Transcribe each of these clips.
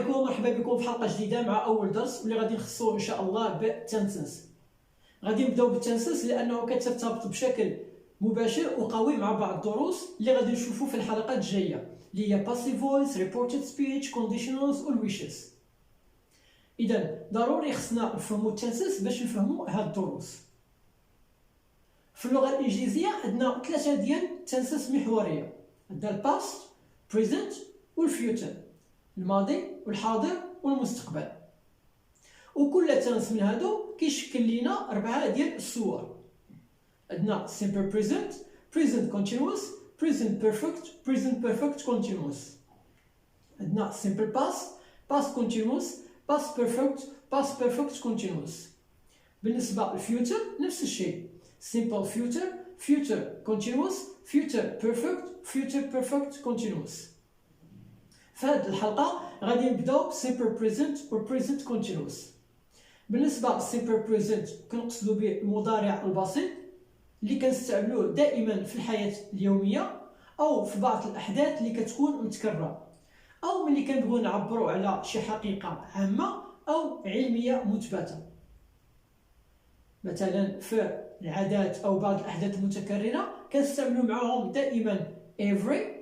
عليكم ومرحبا بكم في حلقه جديده مع اول درس واللي غادي نخصو ان شاء الله بالتنسنس. غادي نبداو بالتنسنس لانه كترتبط بشكل مباشر وقوي مع بعض الدروس اللي غادي نشوفو في الحلقات الجايه اللي هي passive voice, reported speech, conditionals والwishes. اذا ضروري خصنا نفهمو التنسنس باش نفهمو هاد الدروس. في اللغه الانجليزيه عندنا ثلاثه ديال التنسنس محوريه، عندنا الباست، بريزنت والفيوتشر، الماضي والحاضر والمستقبل. وكل تنس من هادو كيشكل لينا 4 ديال الصور. عندنا simple present, present continuous, present perfect, present perfect continuous. عندنا simple past, past continuous, past perfect, past perfect continuous. بالنسبة للفيوتشر نفس الشيء، simple future, future continuous, future perfect, future perfect continuous. في هذه الحلقة غادي نبداو simple present و present continuous. بالنسبة simple present كنقصدو به المضارع البسيط اللي كنستعملوه دائما في الحياة اليومية أو في بعض الأحداث اللي كتكون متكررة، أو ملي كنبغيو نعبروا على شي حقيقة عامة أو علمية مثبتة. مثلا في العادات أو بعض الأحداث المتكررة كنستعملوا معهم دائما every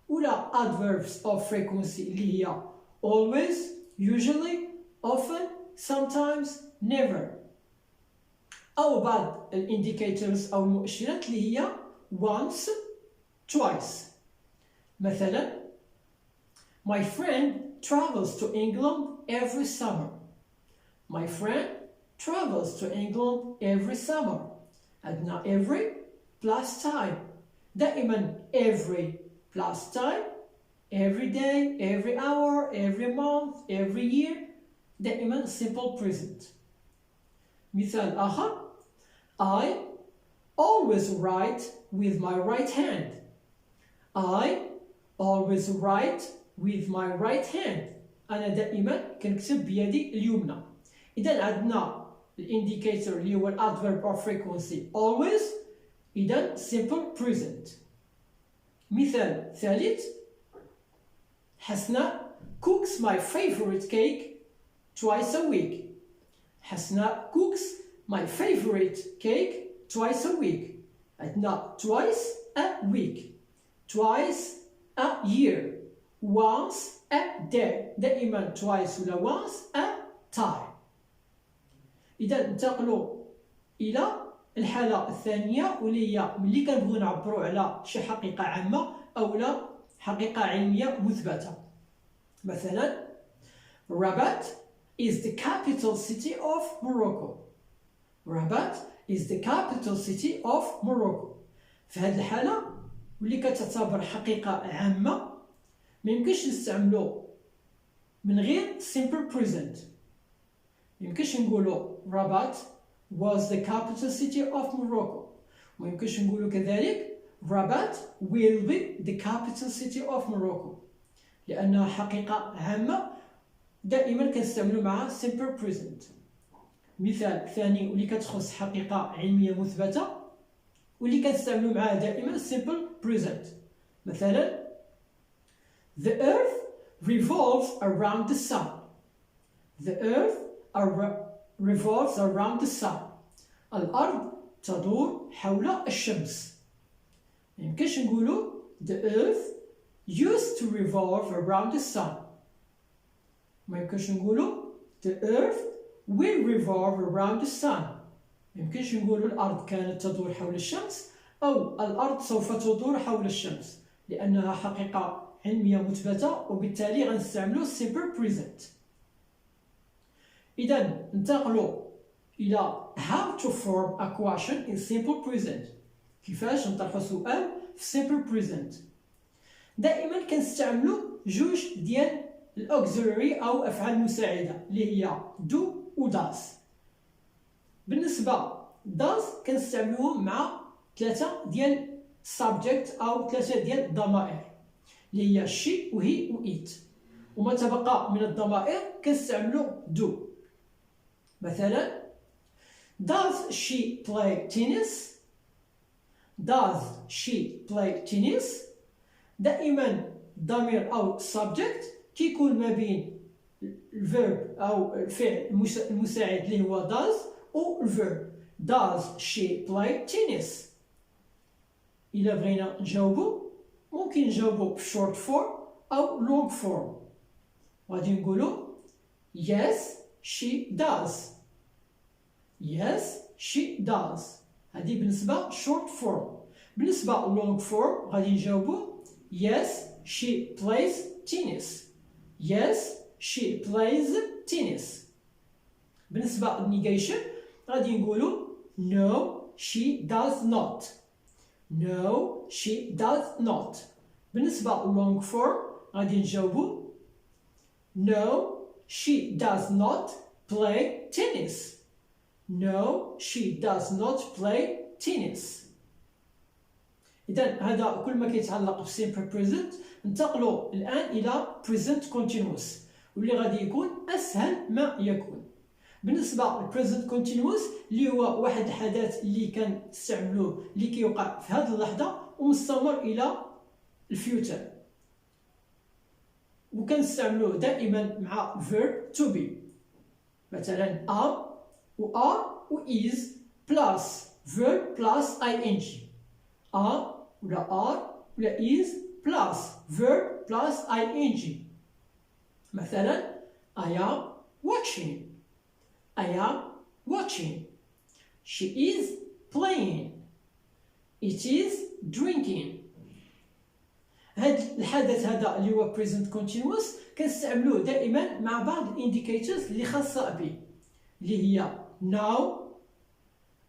ولا adverbs of frequency اللي هي always, usually, often, sometimes, never. أو بعض indicators أو المؤشرات اللي هي once, twice. مثلا my friend travels to England every summer. My friend travels to England every summer. عندنا every plus time، دائما every plus time, every day, every hour, every month, every year، دائما simple present. مثال آخر I always write with my right hand. I always write with my right hand. أنا دائما كنكتب بيدي اليمنى. إذا عندنا الانديكيتور اللي هو الادفيرب of frequency always، إذا simple present. مثال ثالث حسناء cooks my favorite cake twice a week. حسناء cooks my favorite cake twice a week. عندنا twice a week, twice a year, once a day، دائما twice ولا once a time. إذا انتقلوا إلى الحالة الثانية واللي هي ملي كنبغيو نعبروا على شي حقيقة عامة أو لا حقيقة علمية مثبتة. مثلا Rabat is the capital city of Morocco. Rabat is the capital city of Morocco. في هذه الحالة واللي كتعتبر حقيقة عامة ما يمكنش نستعملو من غير simple present. ما يمكنش نقولو Rabat was the capital city of Morocco. ما يمكنش نقولو كذلك Rabat will be the capital city of Morocco، لأنها حقيقة عامة دائما كنستعملو معها simple present. مثال ثاني واللي كتخص حقيقة علمية مثبتة واللي كنستعملو معها دائما simple present. مثلا The earth revolves around the sun. The earth revolves around the sun. الأرض تدور حول الشمس. ما يمكنش نقولو The earth used to revolve around the sun. ما يمكنش نقولو The earth will revolve around the sun. ما يمكنش نقولو الأرض كانت تدور حول الشمس أو الأرض سوف تدور حول الشمس، لأنها حقيقة علمية مثبتة وبالتالي غنستعملو simple present. إذا ننتقلوا إلى how to form a question in simple present. كيفاش نطرحوا سؤال في simple present. دائما كنستعملوا جوج ديال الاوكسيلري أو أفعال مساعدة اللي هي do و does. بالنسبة does كنستعملوهم مع 3 ديال subject أو 3 ديال الضمائر اللي هي she و he و it، وما تبقى من الضمائر كنستعملوا do. مثلا Does she play tennis? Does she play tennis؟ دائما ضمير أو subject كيكون ما بين الفيرب أو الفعل المساعد اللي هو does أو الفيرب. Does she play tennis؟ إلا بغينا نجاوبو ممكن نجاوبو بشورت فورم أو لونج فورم. غادي نقولو yes she does. yes she does. هذه بالنسبة short form. بالنسبة long form غادي نجاوبو yes she plays tennis. yes she plays tennis. بالنسبة negation غادي نقولو no she does not. no she does not. بالنسبة long form غادي نجاوبو no she does not play tennis. no she does not play tennis. إذا هذا كل ما كيتعلق بsimple present. ننتقلوا الآن إلى present continuous واللي غادي يكون أسهل ما يكون. بالنسبة للpresent continuous اللي هو واحد الحدث اللي كنستعملوه اللي كيوقع في هذه اللحظة ومستمر إلى الفيوتشر، وكنستعملوه دائما مع verb to be. مثلا am و are و is plus verb plus ing. am ولا are ولا is plus verb plus ing. مثلا I am watching. I am watching. She is playing. It is drinking. هذا الحدث هذا اللي هو present continuous كنستعملوه دائما مع بعض الانديكيتورز اللي خاصة به اللي هي now,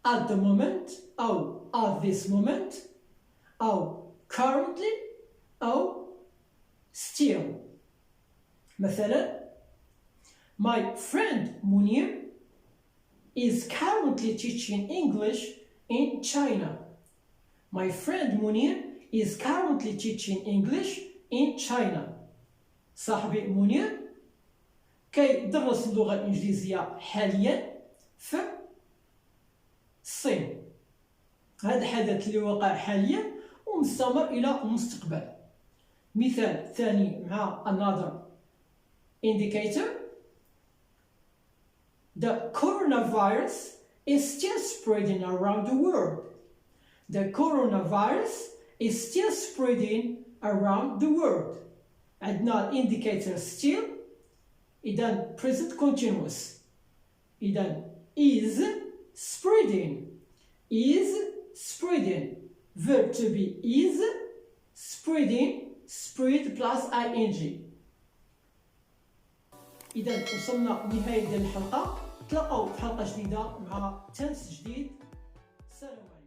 at the moment أو at this moment أو currently أو still. مثلا my friend Munir is currently teaching English in China. My friend Munir is currently teaching English in China. صاحبي منير كيدرس اللغة الإنجليزية حاليا في الصين. هذا الحدث اللي وقع حاليا ومستمر إلى المستقبل. مثال ثاني مع another indicator. The coronavirus is still spreading around the world. The coronavirus is still spreading around the world. عندنا indicator still. إذا present continuous. إذا is spreading. is spreading. verb to be is spreading. spread plus ing. إذا وصلنا لنهاية ديال الحلقة. تلاقاو في حلقة جديدة مع تنس جديد. سلام.